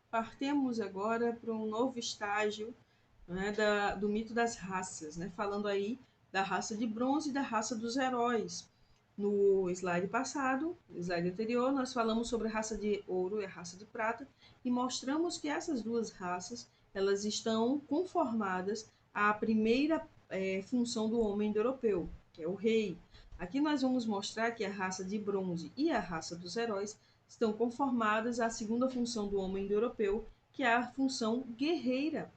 partemos agora para um novo estágio, né, do mito das raças, né, falando aí da raça de bronze e da raça dos heróis. No slide passado, no slide anterior, nós falamos sobre a raça de ouro e a raça de prata e mostramos que essas duas raças elas estão conformadas à primeira função do homem europeu, que é o rei. Aqui nós vamos mostrar que a raça de bronze e a raça dos heróis estão conformadas à segunda função do homem europeu, que é a função guerreira.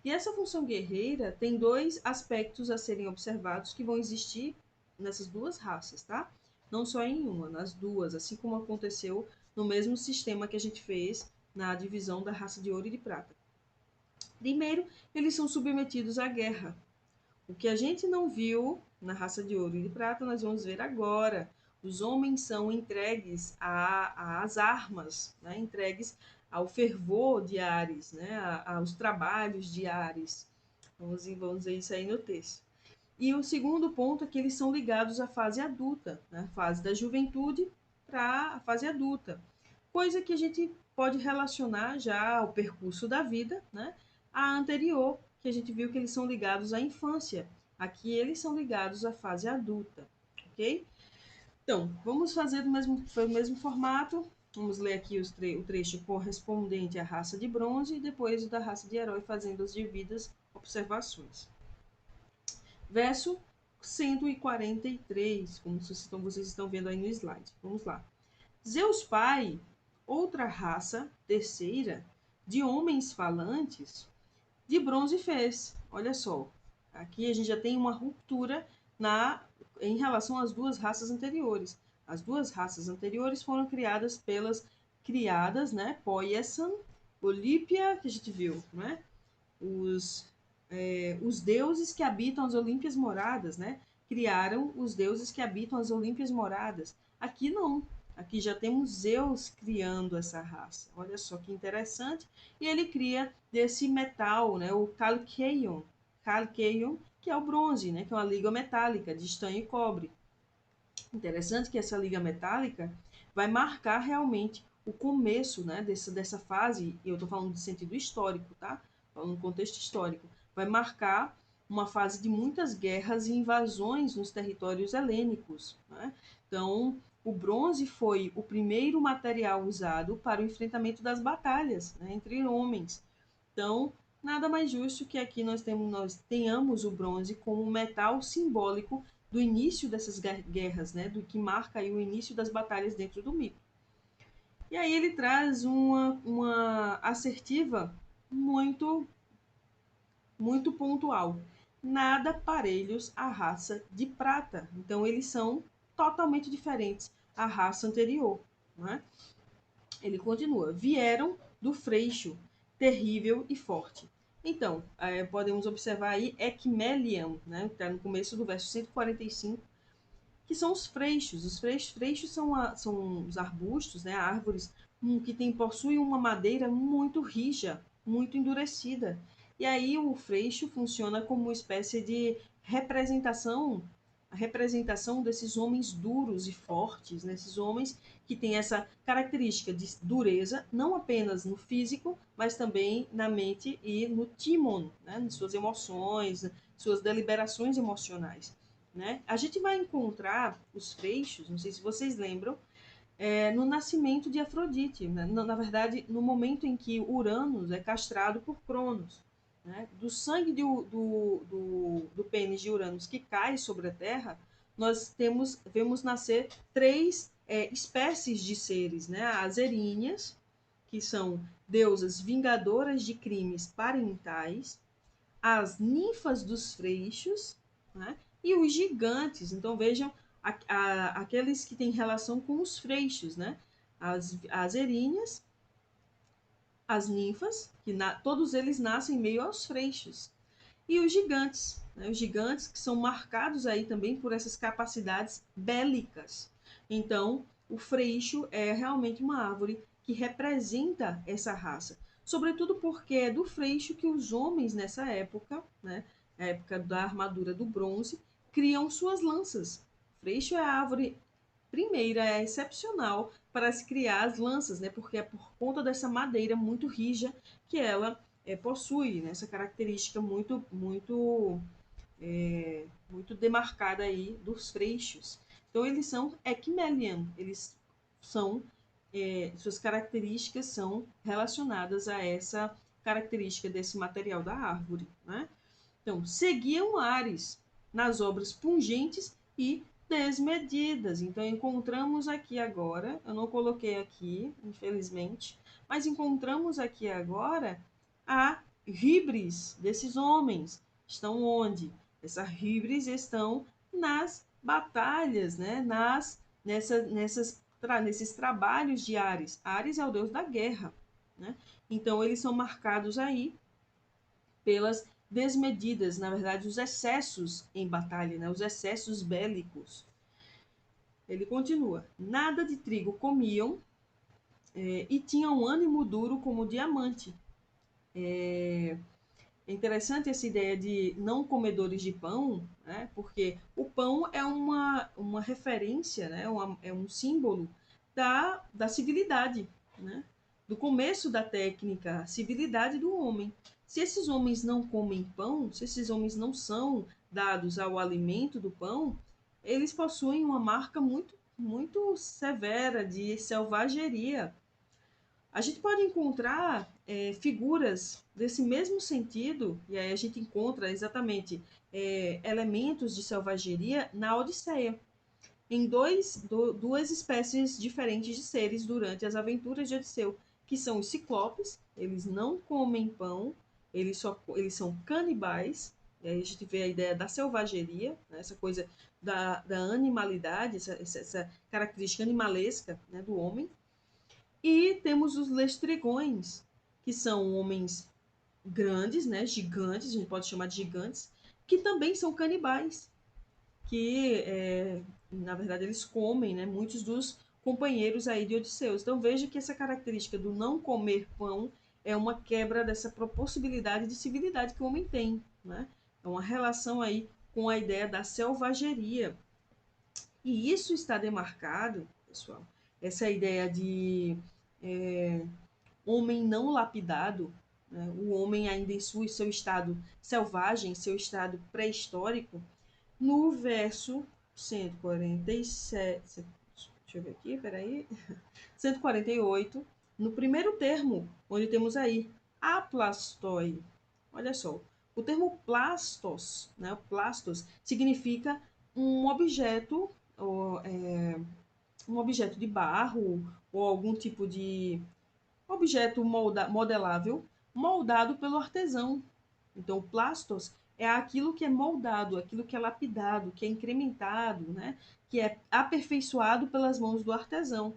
E essa função guerreira tem dois aspectos a serem observados que vão existir nessas duas raças, tá? Não só em uma, nas duas, assim como aconteceu no mesmo sistema que a gente fez na divisão da raça de ouro e de prata. Primeiro, eles são submetidos à guerra. O que a gente não viu na raça de ouro e de prata, nós vamos ver agora. Os homens são entregues às armas, né? Entregues ao fervor de Ares, né? Aos trabalhos de Ares. Vamos ver isso aí no texto. E o segundo ponto é que eles são ligados à fase adulta, né? Fase da juventude para a fase adulta. Coisa que a gente pode relacionar já ao percurso da vida, né? A anterior, que a gente viu que eles são ligados à infância. Aqui eles são ligados à fase adulta, ok? Então, vamos fazer do mesmo formato. Vamos ler aqui o trecho correspondente à raça de bronze e depois o da raça de herói, fazendo as devidas observações. Verso 143, como vocês estão vendo aí no slide. Vamos lá. Zeus pai, outra raça, terceira, de homens falantes, de bronze fez. Olha só, aqui a gente já tem uma ruptura em relação às duas raças anteriores. As duas raças anteriores foram criadas, né? Poiesan, Olímpia, que a gente viu, né? Os deuses que habitam as Olímpias moradas, né? Criaram os deuses que habitam as Olímpias moradas. Aqui não. Aqui já temos Zeus criando essa raça. Olha só que interessante. E ele cria desse metal, né? O Calceion. Calceion, que é o bronze, né? Que é uma liga metálica de estanho e cobre. Interessante que essa liga metálica vai marcar realmente o começo, né, dessa fase, e eu estou falando de sentido histórico, tá? Falando no contexto histórico. Vai marcar uma fase de muitas guerras e invasões nos territórios helênicos, né? Então, o bronze foi o primeiro material usado para o enfrentamento das batalhas, né, entre homens. Então, nada mais justo que aqui nós tenhamos o bronze como um metal simbólico do início dessas guerras, né, do que marca aí o início das batalhas dentro do mito. E aí ele traz uma assertiva muito, muito pontual. Nada parelhos à raça de prata. Então eles são totalmente diferentes à raça anterior. Né? Ele continua: vieram do freixo, terrível e forte. Então, podemos observar aí Ecmelian, né? Está no começo do verso 145, que são os freixos. Freixos são os arbustos, né, árvores que possuem uma madeira muito rija, muito endurecida. E aí o freixo funciona como uma espécie de a representação desses homens duros e fortes, né, esses homens que têm essa característica de dureza, não apenas no físico, mas também na mente e no timon, né, nas suas emoções, suas deliberações emocionais. Né? A gente vai encontrar os freixos, não sei se vocês lembram, no nascimento de Afrodite, né? Na verdade, no momento em que Uranus é castrado por Cronos. Né? Do sangue do pênis de Uranus que cai sobre a Terra, nós vemos nascer três espécies de seres, né? As Erinhas, que são deusas vingadoras de crimes parentais, as ninfas dos freixos, né? E os gigantes. Então vejam aqueles que têm relação com os freixos, né? As erinhas, as ninfas, todos eles nascem meio aos freixos. E os gigantes, né? Os gigantes que são marcados aí também por essas capacidades bélicas. Então, o freixo é realmente uma árvore que representa essa raça. Sobretudo porque é do freixo que os homens nessa época, né, a época da armadura do bronze, criam suas lanças. O freixo é a árvore primeira, é excepcional para se criar as lanças, né? Porque é por conta dessa madeira muito rija que ela possui, né? Essa característica muito demarcada aí dos freixos. Então eles são equimelian, eles são suas características são relacionadas a essa característica desse material da árvore, né? Então, seguiam Ares nas obras pungentes e desmedidas. Então, encontramos aqui agora, eu não coloquei aqui, infelizmente, mas encontramos aqui agora a híbris desses homens. Estão onde? Essa híbris estão nas batalhas, né? Nesses trabalhos de Ares. Ares é o deus da guerra, né? Então, eles são marcados aí pelas desmedidas, na verdade, os excessos em batalha, né? Os excessos bélicos. Ele continua: nada de trigo comiam e tinham um ânimo duro como diamante. É interessante essa ideia de não comedores de pão, né? Porque o pão é uma referência, né? É um símbolo da civilidade, né? Do começo da técnica, a civilidade do homem. Se esses homens não comem pão, se esses homens não são dados ao alimento do pão, eles possuem uma marca muito severa de selvageria. A gente pode encontrar figuras desse mesmo sentido, e aí a gente encontra exatamente elementos de selvageria na Odisseia, em duas espécies diferentes de seres durante as aventuras de Odisseu, que são os ciclopes. Eles não comem pão, eles são canibais, e aí a gente vê a ideia da selvageria, né, essa coisa da animalidade, essa característica animalesca, né, do homem. E temos os lestrigões, que são homens grandes, né, gigantes, a gente pode chamar de gigantes, que também são canibais, que na verdade eles comem, né, muitos dos companheiros aí de Odisseus. Então veja que essa característica do não comer pão é uma quebra dessa possibilidade de civilidade que o homem tem, né? É uma relação aí com a ideia da selvageria. E isso está demarcado, pessoal, essa ideia de homem não lapidado, né? O homem ainda em seu estado selvagem, seu estado pré-histórico, no verso 147, deixa eu ver aqui, peraí, 148, no primeiro termo, onde temos aí aplastoi. Olha só, o termo plastos, né, plastos, significa um objeto, ou, um objeto de barro, ou algum tipo de objeto modelável, moldado pelo artesão. Então, o plastos é aquilo que é moldado, aquilo que é lapidado, que é incrementado, né? Que é aperfeiçoado pelas mãos do artesão.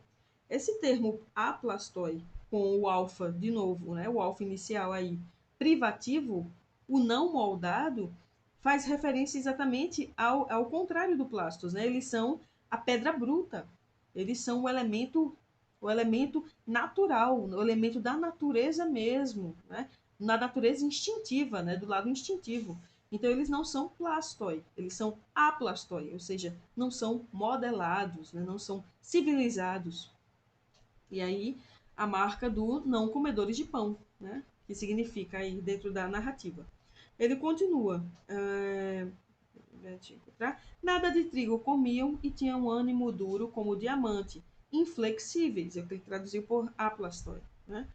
Esse termo aplastoi, com o alfa, de novo, né? O alfa inicial aí, privativo, o não moldado, faz referência exatamente ao contrário do plastos, né? Eles são a pedra bruta, eles são o elemento natural, o elemento da natureza mesmo, né? Na natureza instintiva, né? Do lado instintivo. Então, eles não são plastoi, eles são aplastoi, ou seja, não são modelados, né? Não são civilizados. E aí, a marca do não comedores de pão, né? Que significa aí dentro da narrativa. Ele continua. Nada de trigo comiam e tinham um ânimo duro como diamante, inflexíveis, é o que ele traduziu por aplastoi, né?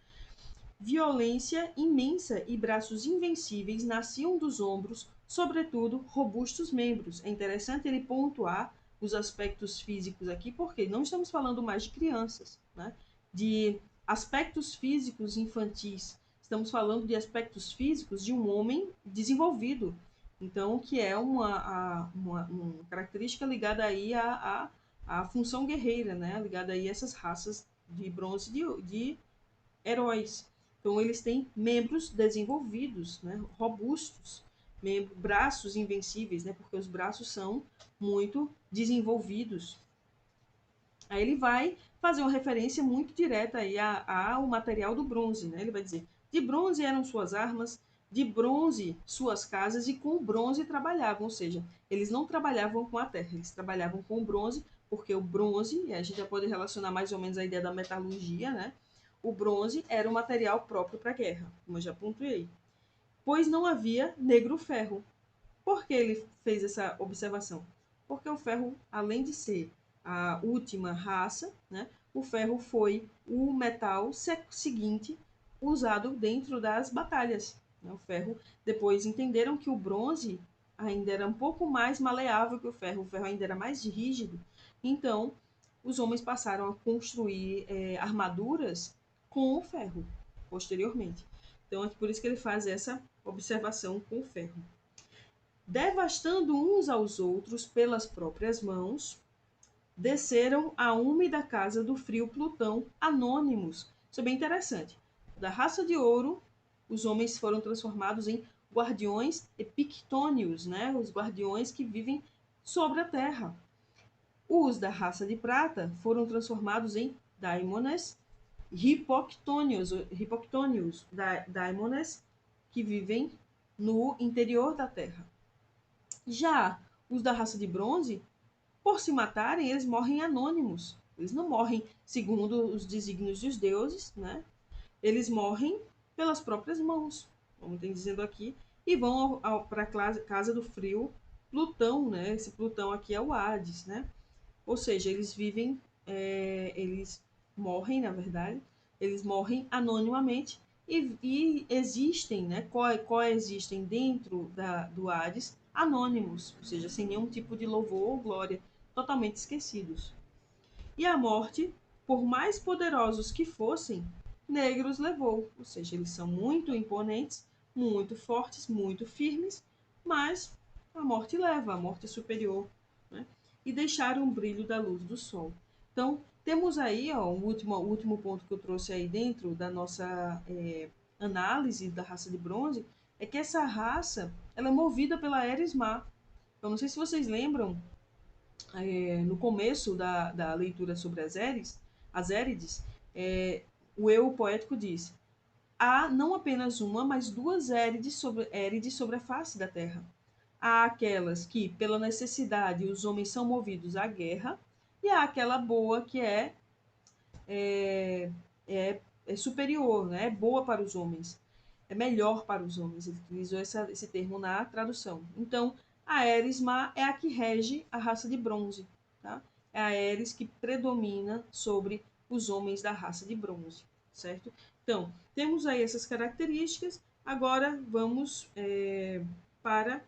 Violência imensa e braços invencíveis nasciam dos ombros, sobretudo robustos membros. É interessante ele pontuar os aspectos físicos aqui, porque não estamos falando mais de crianças, né? De aspectos físicos infantis. Estamos falando de aspectos físicos de um homem desenvolvido. Então, que é uma característica ligada aí à função guerreira, né? Ligada aí a essas raças de bronze de heróis. Então, eles têm membros desenvolvidos, né, robustos, braços invencíveis, né, porque os braços são muito desenvolvidos. Aí ele vai fazer uma referência muito direta aí ao material do bronze. Né? Ele vai dizer, de bronze eram suas armas, de bronze suas casas, e com o bronze trabalhavam. Ou seja, eles não trabalhavam com a terra, eles trabalhavam com o bronze, porque o bronze, e a gente já pode relacionar mais ou menos a ideia da metalurgia, né? O bronze era o material próprio para a guerra, como eu já pontuei. Pois não havia negro-ferro. Por que ele fez essa observação? Porque o ferro, além de ser a última raça, né, o ferro foi o metal seguinte usado dentro das batalhas. O ferro, depois entenderam que o bronze ainda era um pouco mais maleável que o ferro ainda era mais rígido. Então, os homens passaram a construir armaduras com o ferro, posteriormente. Então, é por isso que ele faz essa observação com o ferro. Devastando uns aos outros pelas próprias mãos, desceram à úmida casa do frio Plutão, anônimos. Isso é bem interessante. Da raça de ouro, os homens foram transformados em guardiões epictônios, né? Os guardiões que vivem sobre a terra. Os da raça de prata foram transformados em daimones hipoctônios, daimones que vivem no interior da terra. Já os da raça de bronze, por se matarem, eles morrem anônimos. Eles não morrem segundo os desígnios dos deuses, né? Eles morrem pelas próprias mãos, como tem dizendo aqui, e vão para a casa do frio Plutão, né? Esse Plutão aqui é o Hades, né? Ou seja, eles vivem, eles morrem, na verdade, eles morrem anonimamente e existem, né, coexistem dentro do Hades anônimos, ou seja, sem nenhum tipo de louvor ou glória, totalmente esquecidos. E a morte, por mais poderosos que fossem, negros levou, ou seja, eles são muito imponentes, muito fortes, muito firmes, mas a morte leva, a morte é superior, né? E deixaram o brilho da luz do sol. Então, temos aí ó, o último ponto que eu trouxe aí dentro da nossa análise da raça de bronze, é que essa raça ela é movida pela Erismar. Eu não sei se vocês lembram, no começo da leitura sobre as Érides, o eu poético diz: há não apenas uma, mas duas Érides sobre a face da terra. Há aquelas que, pela necessidade, os homens são movidos à guerra, e há aquela boa que é, é superior, né? É boa para os homens, é melhor para os homens. Ele utilizou esse termo na tradução. Então, a Erisma é a que rege a raça de bronze. Tá? É a Eris que predomina sobre os homens da raça de bronze, certo? Então, temos aí essas características. Agora, vamos para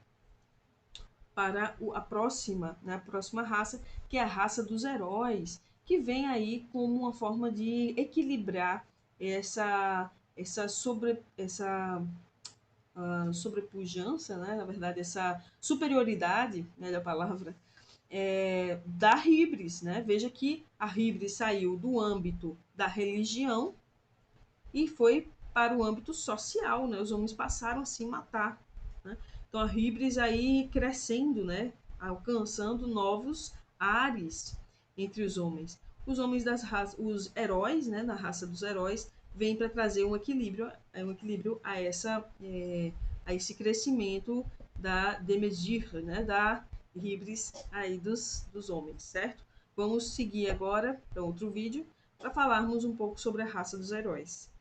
a próxima, né, a próxima raça, que é a raça dos heróis, que vem aí como uma forma de equilibrar essa sobrepujança, né, na verdade, essa superioridade, melhor palavra, da Híbris. Né? Veja que a Híbris saiu do âmbito da religião e foi para o âmbito social, né? Os homens passaram a se matar, né? Então a Híbris aí crescendo, né? Alcançando novos ares entre os homens. Os homens os heróis, né? Na raça dos heróis, vêm para trazer um equilíbrio a esse crescimento da Demesdir, né? Da Híbris aí dos homens, certo? Vamos seguir agora para outro vídeo para falarmos um pouco sobre a raça dos heróis.